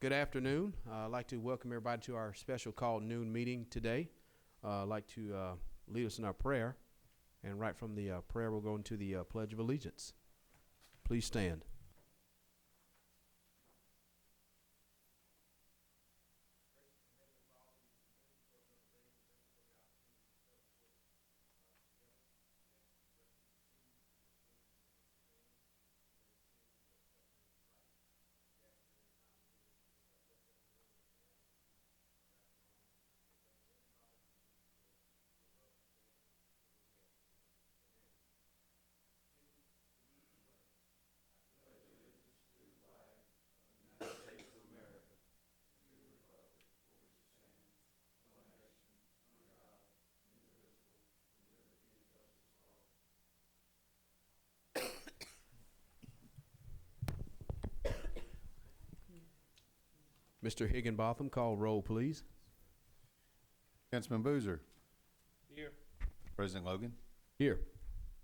Good afternoon. I'd like to welcome everybody to our special called noon meeting today. I'd like to lead us in our prayer, and right from the prayer we'll go into the Pledge of Allegiance. Please stand. Mr. Higginbotham, call roll, please. Councilman Boozer. Here. President Logan. Here.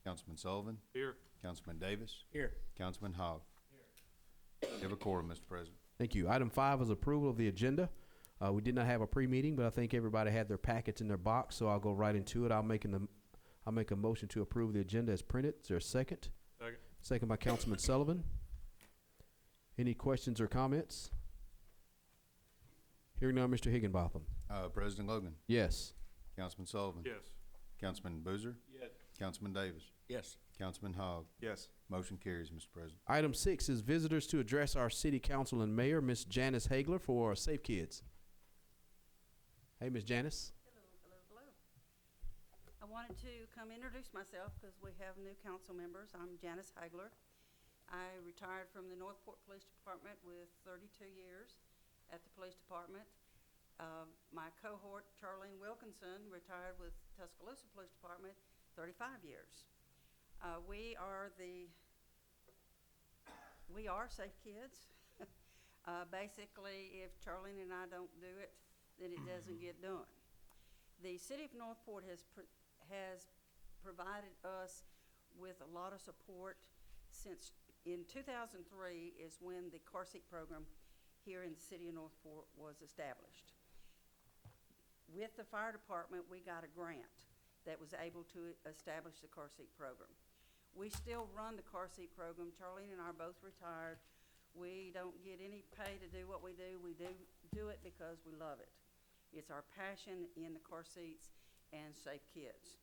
Councilman Sullivan. Here. Councilman Davis. Here. Councilman Hogg. Here. You have a quorum, Mr. President. Thank you. Item 5 is approval of the agenda. We did not have a pre-meeting, but I think everybody had their packets in their box, so I'll go right into it. I'll make a motion to approve the agenda as printed. Is there a second? Second. Second by Councilman Sullivan. Any questions or comments? Hearing none, Mr. Higginbotham. President Logan. Yes. Councilman Sullivan. Yes. Councilman Boozer. Yes. Councilman Davis. Yes. Councilman Hogg. Yes. Motion carries, Mr. President. Item 6 is visitors to address our city council and mayor, Miss Janice Hagler, for Safe Kids. Hey, Miss Janice. Hello. I wanted to come introduce myself because we have new council members. I'm Janice Hagler. I retired from the Northport Police Department with 32 years at the police department. My cohort, Charlene Wilkinson, retired with Tuscaloosa Police Department, 35 years. We are Safe Kids. Basically, if Charlene and I don't do it, then it doesn't get done. The city of Northport has provided us with a lot of support since in 2003 is when the car seat program here in the city of Northport was established. With the fire department, we got a grant that was able to establish the car seat program. We still run the car seat program. Charlene and I are both retired. We don't get any pay to do what we do. We do it because we love it. It's our passion in the car seats and Safe Kids.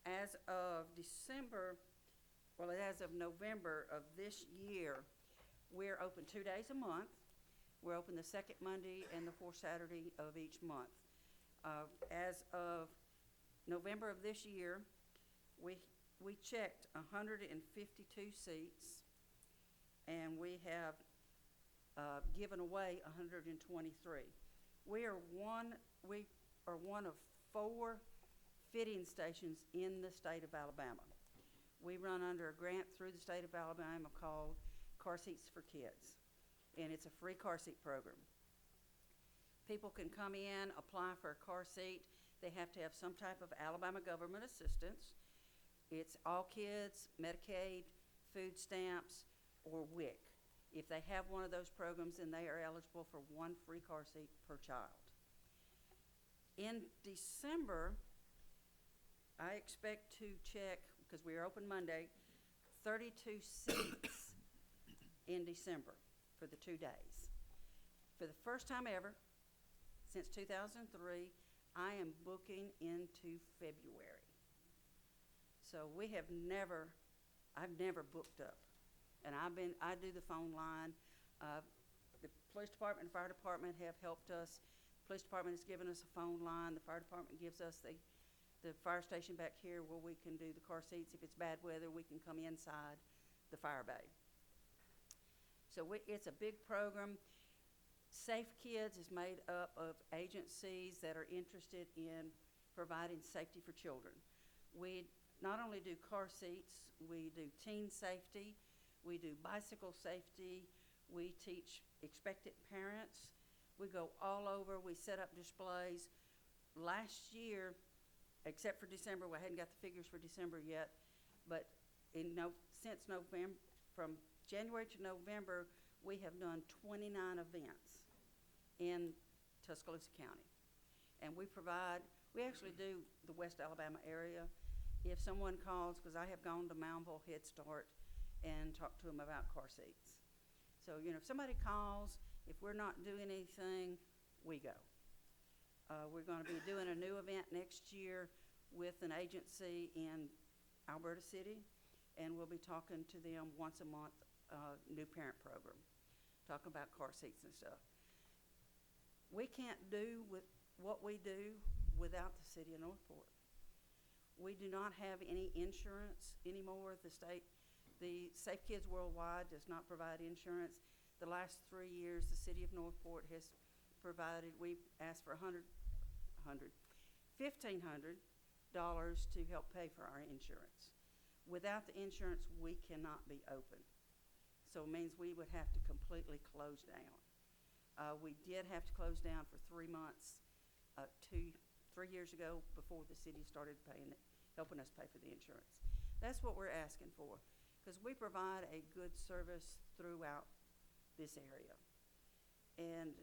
As of November of this year, we're open 2 days a month. We're open the second Monday and the fourth Saturday of each month. As of November of this year, we checked 152 seats, and we have given away 123. We are one of 4 fitting stations in the state of Alabama. We run under a grant through the state of Alabama called Car Seats for Kids, and it's a free car seat program. People can come in, apply for a car seat. They have to have some type of Alabama government assistance. It's all kids, Medicaid, food stamps, or WIC. If they have one of those programs, then they are eligible for 1 free car seat per child. In December, I expect to check, because we are open Monday, 32 seats in December for the 2 days. For the first time ever, since 2003, I am booking into February. So I've never booked up. And I do the phone line. The police department and fire department have helped us. The police department has given us a phone line. The fire department gives us the fire station back here where we can do the car seats. If it's bad weather, we can come inside the fire bay. So it's a big program. Safe Kids is made up of agencies that are interested in providing safety for children. We not only do car seats, we do teen safety, we do bicycle safety, we teach expectant parents, we go all over, we set up displays. Last year, except for December, we hadn't got the figures for December yet, but since November, from January to November, we have done 29 events in Tuscaloosa County. And we actually do the West Alabama area. If someone calls, because I have gone to Moundville Head Start and talked to them about car seats. So, if somebody calls, if we're not doing anything, we go. We're going to be doing a new event next year with an agency in Alberta City, and we'll be talking to them once a month, new parent program, talking about car seats and stuff. We can't do with what we do without the city of Northport. We do not have any insurance anymore. The Safe Kids Worldwide does not provide insurance. The last 3 years, the city of Northport has provided, we asked for $1,500 to help pay for our insurance. Without the insurance, we cannot be open. So it means we would have to completely close down. We did have to close down for 3 months 3 years ago before the city started helping us pay for the insurance. That's what we're asking for, because we provide a good service throughout this area. And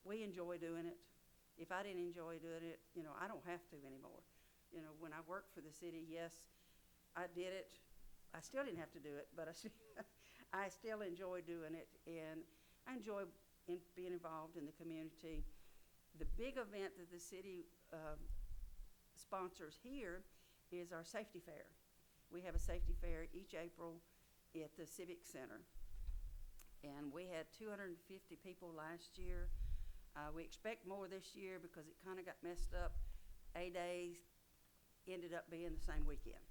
we enjoy doing it. If I didn't enjoy doing it, I don't have to anymore. When I worked for the city, yes, I did it. I still didn't have to do it, but I still enjoy doing it, and I enjoy being involved in the community. The big event that the city sponsors here is our safety fair. We have a safety fair each April at the Civic Center, and we had 250 people last year. We expect more this year because it kind of got messed up. A-Days ended up being the same weekend,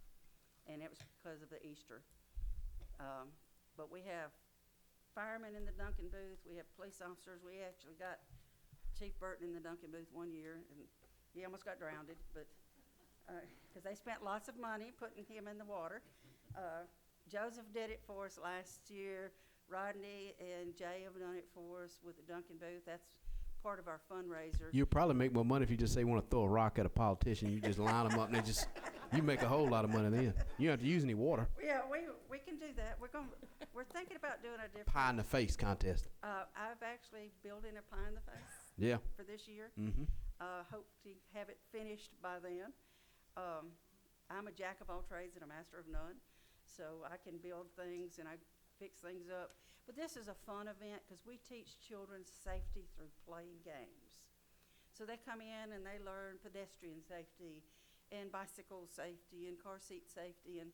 and it was because of the Easter. But we have firemen in the Duncan booth. We have police officers. We actually got Chief Burton in the Duncan booth one year, and he almost got drowned, but because they spent lots of money putting him in the water. Joseph did it for us last year. Rodney and Jay have done it for us with the Duncan booth. That's part of our fundraiser. You'll probably make more money if you just say you want to throw a rock at a politician. You just line them up and you make a whole lot of money then. You don't have to use any water. Yeah, we can do that. We're thinking about doing a different Pie in the face contest. I've actually built in a pie in the face. Yeah. For this year. Mm-hmm. Hope to have it finished by then. I'm a jack of all trades and a master of none, so I can build things and I fix things up. But this is a fun event because we teach children safety through playing games. So they come in and they learn pedestrian safety and bicycle safety and car seat safety and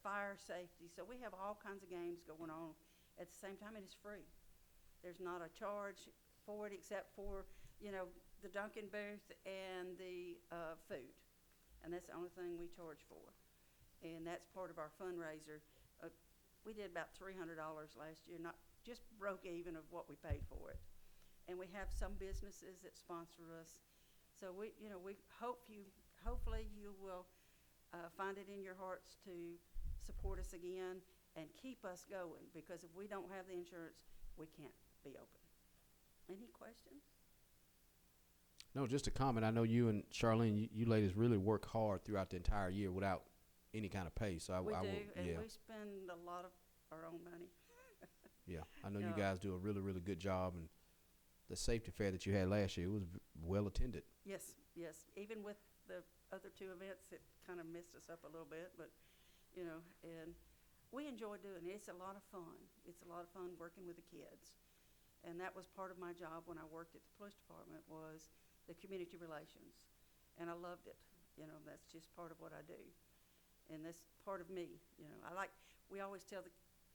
fire safety. So we have all kinds of games going on at the same time, and it's free. There's not a charge for it except for, the Duncan booth and the food. And that's the only thing we charge for. And that's part of our fundraiser. We did about $300 last year, not just broke even of what we paid for it. And we have some businesses that sponsor us. So we hopefully you will find it in your hearts to support us again and keep us going, because if we don't have the insurance, we can't be open. Any questions? No, just a comment. I know you and Charlene, you ladies really work hard throughout the entire year without any kind of pay. So We do, and yeah. we spend a lot of our own money. Yeah, I know you guys do a really, really good job, and the safety fair that you had last year was well attended. Yes. Even with the other two events, it kind of messed us up a little bit, but, and we enjoy doing it. It's a lot of fun. It's a lot of fun working with the kids. And that was part of my job when I worked at the police department, was the community relations. And I loved it. That's just part of what I do. And that's part of me. We always tell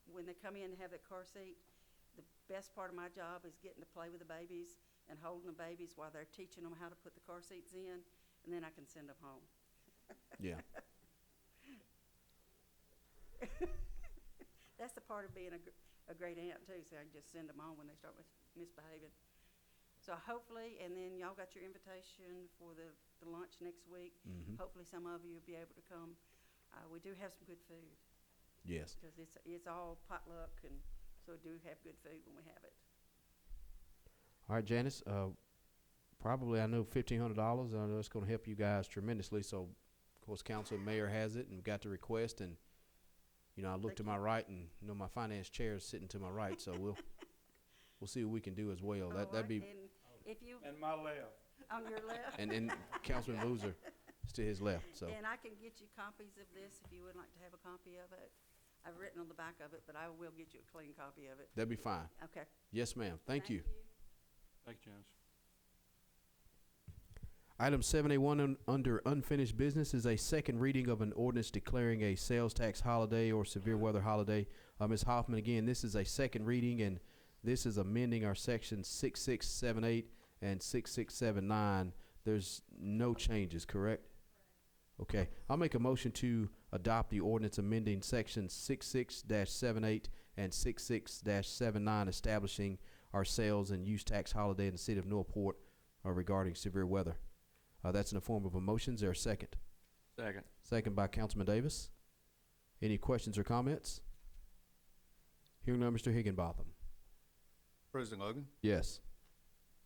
when they come in and have that car seat, the best part of my job is getting to play with the babies and holding the babies while they're teaching them how to put the car seats in, and then I can send them home. Yeah. That's the part of being a great aunt too, so I can just send them home when they start misbehaving. So hopefully, and then y'all got your invitation for the lunch next week. Mm-hmm. Hopefully some of you will be able to come. We do have some good food. Yes. Because it's all potluck, and so we do have good food when we have it. All right, Janice. Probably I know $1,500. I know it's going to help you guys tremendously. So, of course, council and mayor has it and got the request, and I look to my right, and my finance chair is sitting to my right. So we'll see what we can do as well. All That'd be, right, and if you, And my left. on your left. and Councilman Boozer is to his left, so. And I can get you copies of this if you would like to have a copy of it. I've written on the back of it, but I will get you a clean copy of it. That'd be fine. Okay. Yes, ma'am. Thank you. Thank you, Janice. Item 7A1 under unfinished business is a second reading of an ordinance declaring a sales tax holiday or severe weather holiday. Ms. Hoffman, again, this is a second reading, and this is amending our sections 6678 and 6679. There's no changes, correct? Okay. I'll make a motion to adopt the ordinance amending sections 66-78 and 66-79, establishing our sales and use tax holiday in the city of Northport regarding severe weather. That's in the form of a motion. Is there a second? Second. Second by Councilman Davis. Any questions or comments? Hearing none, Mr. Higginbotham. President Logan, Yes.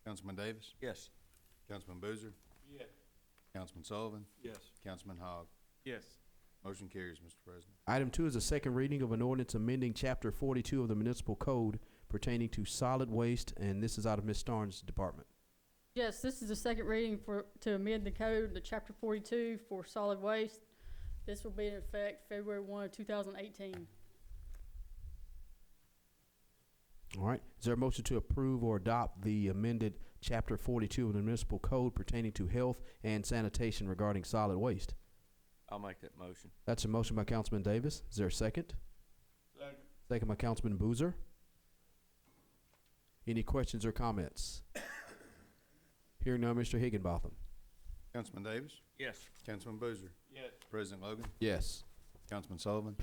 Councilman Davis, Yes. Councilman Boozer, Yes. Councilman Sullivan, Yes. Councilman Hogg. Yes. Motion carries, Mr. President. Item 2 is a second reading of an ordinance amending Chapter 42 of the Municipal Code pertaining to solid waste, and this is out of Ms. Starnes' department. Yes, this is the second reading to amend the code, the chapter 42 for solid waste. This will be in effect February 1, 2018. All right. Is there a motion to approve or adopt the amended Chapter 42 of the Municipal Code pertaining to health and sanitation regarding solid waste? I'll make that motion. That's a motion by Councilman Davis. Is there a second? Second. Second by Councilman Boozer. Any questions or comments? Hearing none, Mr. Higginbotham. Councilman Davis, Yes. Councilman Boozer, Yes. President Logan, Yes. Councilman Sullivan,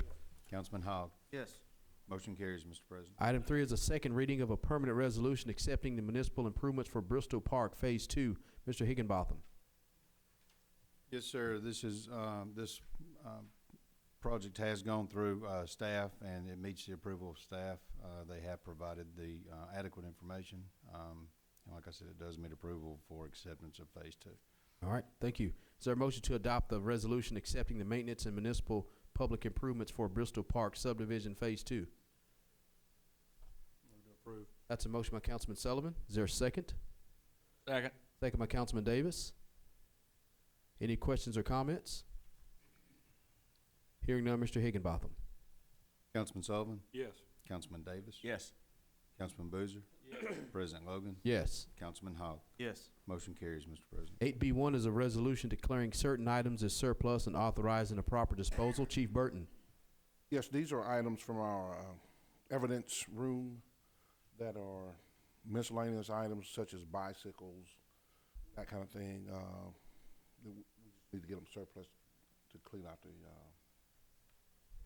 Councilman Hogg. Yes. Motion carries, Mr. President. Item 3 is a second reading of a permanent resolution accepting the municipal improvements for Bristol Park Phase 2. Mr. Higginbotham. Yes, sir. This is, project has gone through, staff, and it meets the approval of staff. They have provided the, adequate information. And like I said, it does meet approval for acceptance of phase 2. All right, thank you. Is there a motion to adopt the resolution accepting the maintenance and municipal public improvements for Bristol Park Subdivision Phase 2? Move to approve. That's a motion by Councilman Sullivan. Is there a second? Second. Second by Councilman Davis. Any questions or comments? Hearing none, Mr. Higginbotham. Councilman Sullivan, Yes. Councilman Davis, Yes. Councilman Boozer, Yes. President Logan, Yes. Councilman Hogg. Yes. Motion carries, Mr. President. 8B1 is a resolution declaring certain items as surplus and authorizing a proper disposal. Chief Burton. Yes, these are items from our evidence room that are miscellaneous items such as bicycles, that kind of thing. We just need to get them surplus to clean out the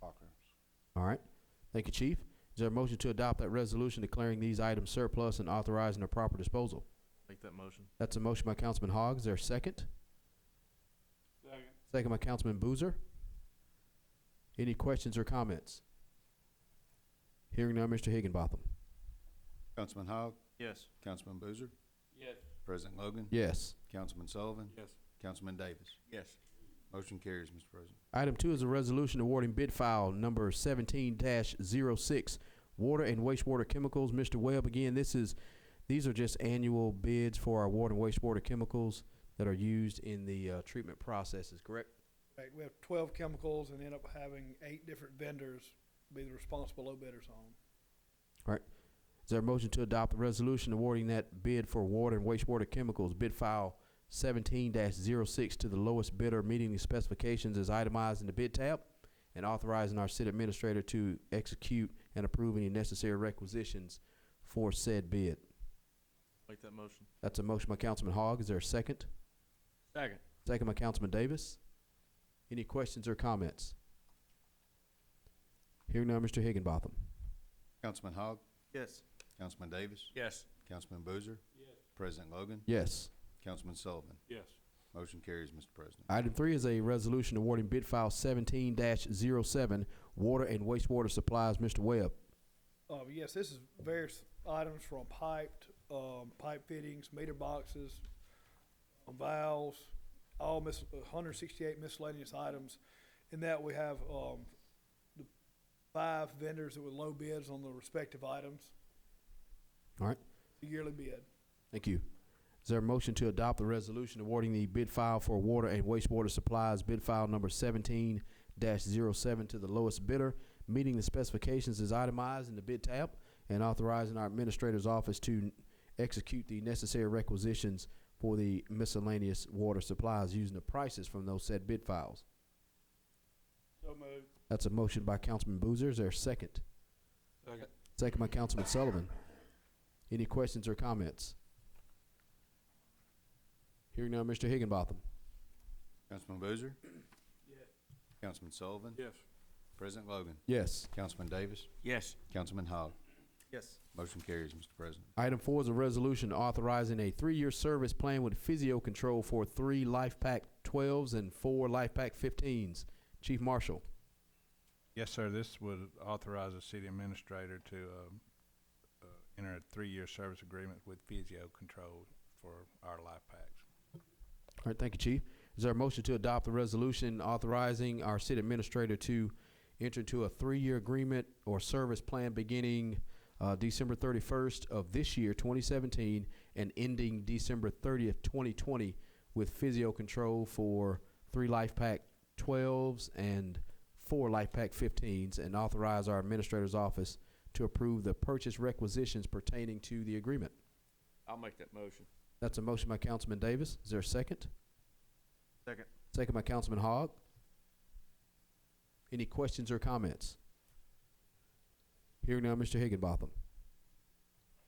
lockers. All right. Thank you, Chief. Is there a motion to adopt that resolution declaring these items surplus and authorizing their proper disposal? Make that motion. That's a motion by Councilman Hogg. Is there a second? Second. Second by Councilman Boozer. Any questions or comments? Hearing none, Mr. Higginbotham. Councilman Hogg, Yes. Councilman Boozer, Yes. President Logan, Yes. Councilman Sullivan, Yes. Councilman Davis. Yes. Motion carries, Mr. President. Item 2 is a resolution awarding bid file number 17-06, water and wastewater chemicals. Mr. Webb, again, these are just annual bids for our water and wastewater chemicals that are used in the treatment processes, correct? Right, we have 12 chemicals and end up having 8 different vendors be the responsible low bidders on them. Is there a motion to adopt the resolution awarding that bid for water and wastewater chemicals, bid file 17-06 to the lowest bidder meeting the specifications as itemized in the bid tab, and authorizing our city administrator to execute and approve any necessary requisitions for said bid? Make that motion. That's a motion by Councilman Hogg. Is there a second? Second. Second by Councilman Davis. Any questions or comments? Hearing none, Mr. Higginbotham. Councilman Hogg, Yes. Councilman Davis, Yes. Councilman Boozer, Yes. President Logan, Yes. Councilman Sullivan. Yes. Motion carries, Mr. President. Item 3 is a resolution awarding bid file 17-07, water and wastewater supplies. Mr. Webb. Yes, this is various items from pipe fittings, meter boxes, valves, all 168 miscellaneous items. In that we have the 5 vendors that were low bids on the respective items. All right. the yearly bid. Thank you. Is there a motion to adopt the resolution awarding the bid file for water and wastewater supplies, bid file number 17-07 to the lowest bidder, meeting the specifications as itemized in the bid tab, and authorizing our administrator's office to execute the necessary requisitions for the miscellaneous water supplies using the prices from those said bid files? So moved. That's a motion by Councilman Boozer. Is there a second? Second. Second by Councilman Sullivan. Any questions or comments? Hearing none, Mr. Higginbotham. Councilman Boozer? Yes. Councilman Sullivan? Yes. President Logan? Yes. Councilman Davis? Yes. Councilman Hogg? Yes. Motion carries, Mr. President. Item 4 is a resolution authorizing a 3-year service plan with Physio Control for 3 Life Pack 12s and 4 Life Pack 15s. Chief Marshal. Yes, sir. This would authorize the city administrator to enter a 3-year service agreement with Physio Control for our life packs. All right, thank you, Chief. Is there a motion to adopt the resolution authorizing our city administrator to enter into a 3-year agreement or service plan beginning December 31st of this year, 2017, and ending December 30th, 2020, with Physio Control for 3 Life Pack 12s and 4 Life Pack 15s, and authorize our administrator's office to approve the purchase requisitions pertaining to the agreement? I'll make that motion. That's a motion by Councilman Davis. Is there a second? Second. Second by Councilman Hogg. Any questions or comments? Hearing now, Mr. Higginbotham.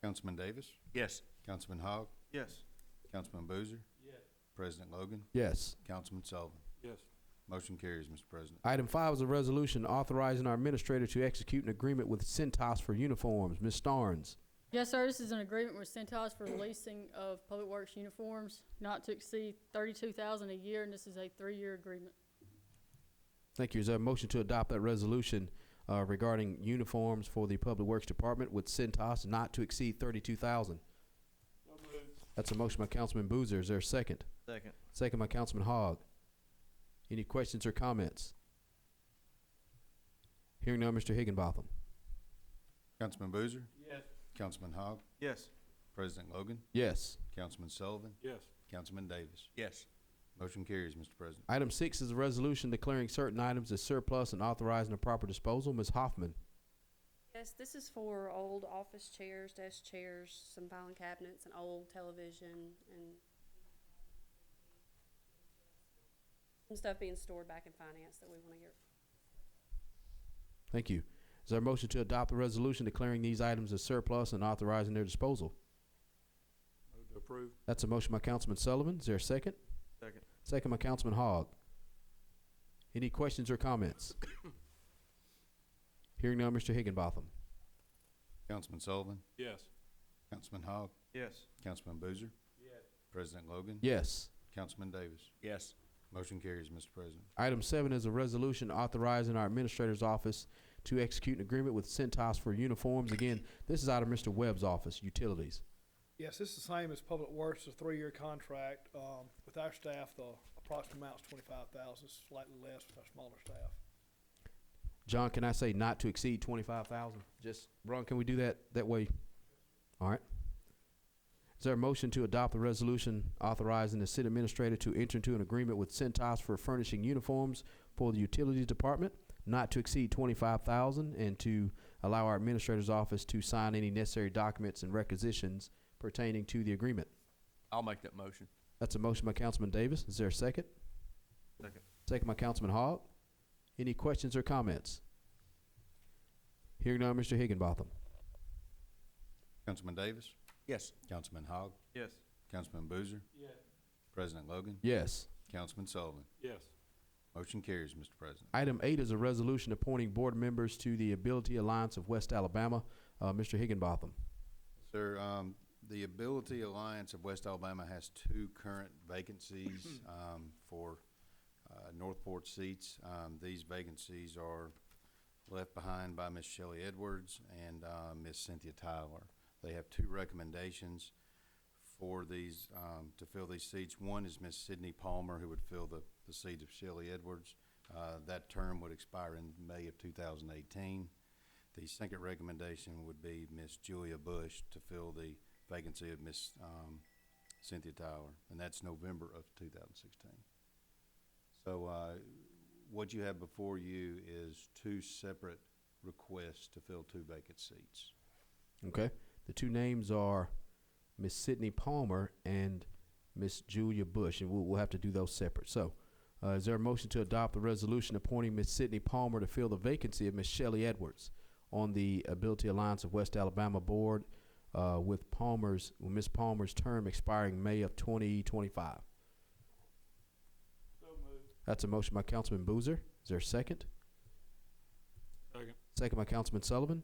Councilman Davis? Yes. Councilman Hogg? Yes. Councilman Boozer? Yes. President Logan? Yes. Councilman Sullivan? Yes. Motion carries, Mr. President. Item 5 is a resolution authorizing our administrator to execute an agreement with Centos for uniforms. Ms. Starnes. Yes, sir, this is an agreement with Centos for the leasing of Public Works uniforms, not to exceed $32,000 a year, and this is a 3-year agreement. Thank you. Is there a motion to adopt that resolution regarding uniforms for the Public Works Department with Centos not to exceed $32,000? That's a motion by Councilman Boozer. Is there a second? Second. Second by Councilman Hogg. Any questions or comments? Hearing now, Mr. Higginbotham. Councilman Boozer? Yes. Councilman Hogg? Yes. President Logan? Yes. Councilman Sullivan? Yes. Councilman Davis? Yes. Motion carries, Mr. President. Item 6 is a resolution declaring certain items as surplus and authorizing the proper disposal. Ms. Hoffman. Yes, this is for old office chairs, desk chairs, some filing cabinets, an old television, and some stuff being stored back in finance that we want to get. Thank you. Is there a motion to adopt the resolution declaring these items as surplus and authorizing their disposal? Move to approve. That's a motion by Councilman Sullivan. Is there a second? Second. Second by Councilman Hogg. Any questions or comments? Hearing now, Mr. Higginbotham. Councilman Sullivan? Yes. Councilman Hogg? Yes. Councilman Boozer? Yes. President Logan? Yes. Councilman Davis? Yes. Motion carries, Mr. President. Item 7 is a resolution authorizing our administrator's office to execute an agreement with Centos for uniforms. Again, this is out of Mr. Webb's office, utilities. Yes, this is the same as Public Works, a 3-year contract. With our staff, the approximate amount is $25,000, slightly less with our smaller staff. John, can I say not to exceed 25,000? Just, Ron, can we do that way? All right. Is there a motion to adopt the resolution authorizing the city administrator to enter into an agreement with Centos for furnishing uniforms for the utilities department, not to exceed 25,000, and to allow our administrator's office to sign any necessary documents and requisitions pertaining to the agreement? I'll make that motion. That's a motion by Councilman Davis. Is there a second? Second. Second by Councilman Hogg. Any questions or comments? Hearing now, Mr. Higginbotham. Councilman Davis? Yes. Councilman Hogg? Yes. Councilman Boozer? Yes. President Logan? Yes. Councilman Sullivan? Yes. Motion carries, Mr. President. Item 8 is a resolution appointing board members to the Ability Alliance of West Alabama. Mr. Higginbotham. Sir, the Ability Alliance of West Alabama has 2 current vacancies for Northport seats. These vacancies are left behind by Ms. Shelley Edwards and Ms. Cynthia Tyler. They have 2 recommendations for these to fill these seats. One is Ms. Sydney Palmer, who would fill the seat of Shelley Edwards. That term would expire in May of 2018. The second recommendation would be Miss Julia Bush to fill the vacancy of Miss Cynthia Tyler, and that's November of 2016. So what you have before you is two separate requests to fill two vacant seats. Okay. The two names are Miss Sydney Palmer and Miss Julia Bush, and we'll have to do those separate. So, is there a motion to adopt the resolution appointing Miss Sydney Palmer to fill the vacancy of Miss Shelley Edwards on the Ability Alliance of West Alabama Board, with Miss Palmer's term expiring May of 2025? So moved. That's a motion by Councilman Boozer. Is there a second? Second. Second by Councilman Sullivan.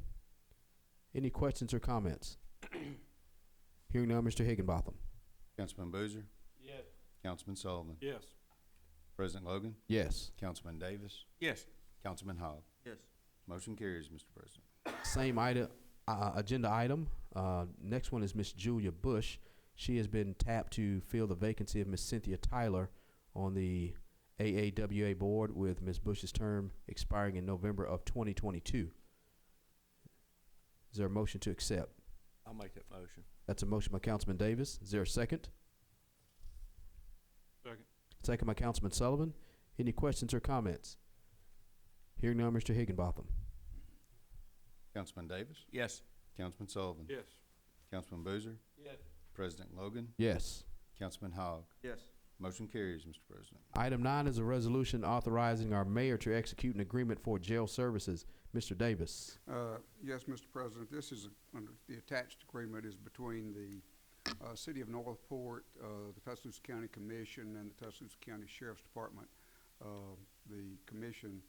Any questions or comments? Hearing none, Mr. Higginbotham. Councilman Boozer, Yes. Councilman Sullivan, Yes. President Logan, Yes. Councilman Davis, Yes. Councilman Hogg. Yes. Motion carries, Mr. President. Same item, agenda item. Next one is Miss Julia Bush. She has been tapped to fill the vacancy of Miss Cynthia Tyler on the AAWA board, with Miss Bush's term expiring in November of 2022. Is there a motion to accept? I'll make that motion. That's a motion by Councilman Davis. Is there a second? Second. Second by Councilman Sullivan. Any questions or comments? Hearing none, Mr. Higginbotham. Councilman Davis, Yes. Councilman Sullivan, Yes. Councilman Boozer, Yes. President Logan, Yes. Councilman Hogg. Yes. Motion carries, Mr. President. Item 9 is a resolution authorizing our mayor to execute an agreement for jail services. Mr. Davis. Yes, Mr. President, this is, the attached agreement is between the City of Northport, the Tuscaloosa County Commission, and the Tuscaloosa County Sheriff's Department. The commission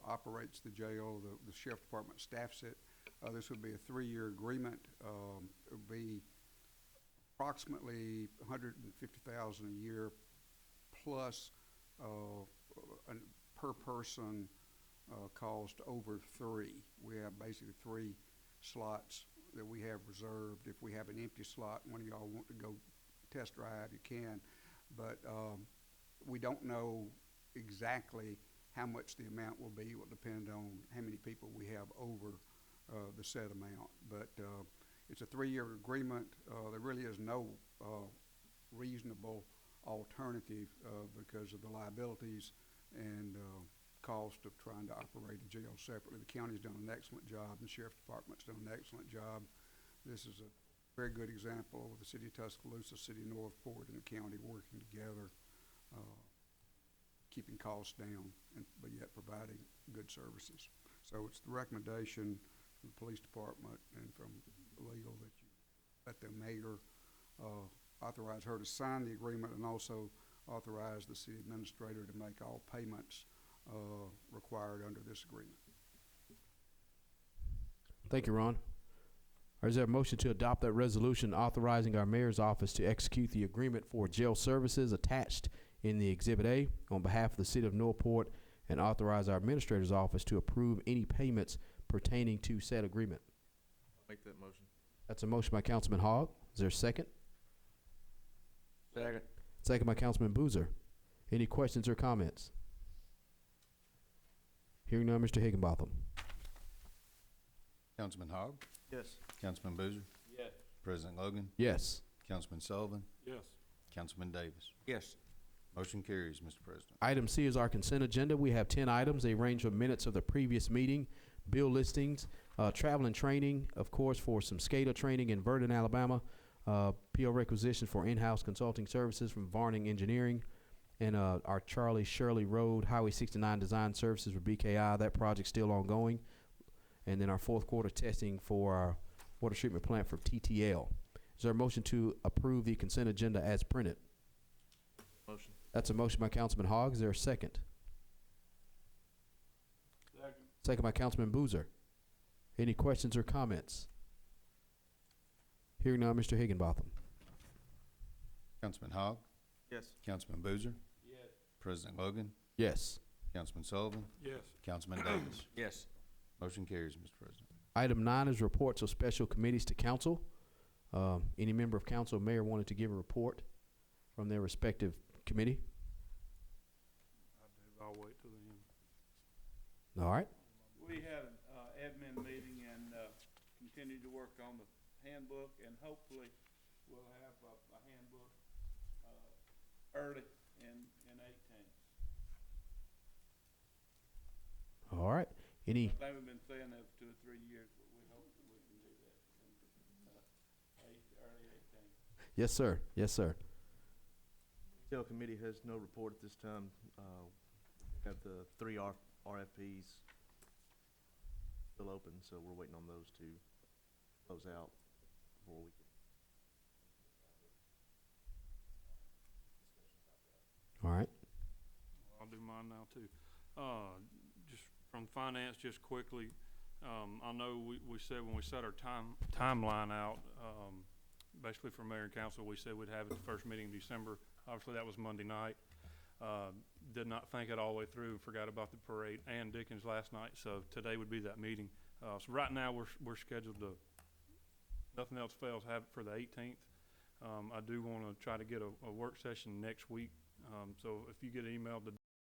operates the jail, the Sheriff's Department staffs it. This would be a 3-year agreement. It would be approximately $150,000 a year plus per person cost over 3. We have basically 3 slots that we have reserved. If we have an empty slot, one of y'all want to go test drive, you can. But we don't know exactly how much the amount will be. It will depend on how many people we have over the set amount. But it's a 3-year agreement. There really is no reasonable alternative because of the liabilities and cost of trying to operate a jail separately. The county's done an excellent job, and the Sheriff's Department's done an excellent job. This is a very good example of the City of Tuscaloosa, City of Northport, and the county working together, keeping costs down, but yet providing good services. So it's the recommendation from the police department and from legal that you let the mayor authorize her to sign the agreement, and also authorize the city administrator to make all payments required under this agreement. Thank you, Ron. Is there a motion to adopt that resolution authorizing our mayor's office to execute the agreement for jail services attached in the Exhibit A on behalf of the City of Northport, and authorize our administrator's office to approve any payments pertaining to said agreement? Make that motion. That's a motion by Councilman Hogg. Is there a second? Second. Second by Councilman Boozer. Any questions or comments? Hearing none, Mr. Higginbotham. Councilman Hogg, Yes. Councilman Boozer, Yes. President Logan, Yes. Councilman Sullivan, Yes. Councilman Davis. Yes. Motion carries, Mr. President. Item C is our consent agenda. We have 10 items. They range from minutes of the previous meeting, bill listings, travel and training, of course, for some SCADA training in Verdon, Alabama, PO requisition for in-house consulting services from Varning Engineering, and our Charlie Shirley Road Highway 69 design services for BKI. That project's still ongoing. And then our fourth quarter testing for our water treatment plant for TTL. Is there a motion to approve the consent agenda as printed? Motion. That's a motion by Councilman Hogg. Is there a second? Second. Second by Councilman Boozer. Any questions or comments? Hearing none, Mr. Higginbotham. Councilman Hogg, Yes. Councilman Boozer, Yes. President Logan, Yes. Councilman Sullivan, Yes. Councilman Davis. Yes. Motion carries, Mr. President. Item 9 is reports of special committees to council. Any member of council, mayor, wanted to give a report from their respective committee? I'll wait till the end. All right. We had an admin meeting continue to work on the handbook, and hopefully we'll have a handbook, early in 18. All right. Any, I think we've been saying that for 2 or 3 years, but we hope that we can do that in, early 18. yes, sir. Yes, sir. Retail committee has no report at this time. Have the 3 RFPs still open, so we're waiting on those to close out before we can. All right. I'll do mine now too. Just from finance, just quickly, I know we said when we set our timeline out, basically for mayor and council, we said we'd have it the first meeting in December. Obviously, that was Monday night. Did not think it all the way through, forgot about the parade and Dickens last night, so today would be that meeting. So right now, we're scheduled to, nothing else fails, have it for the 18th. I do want to try to get a work session next week. So if you get an email today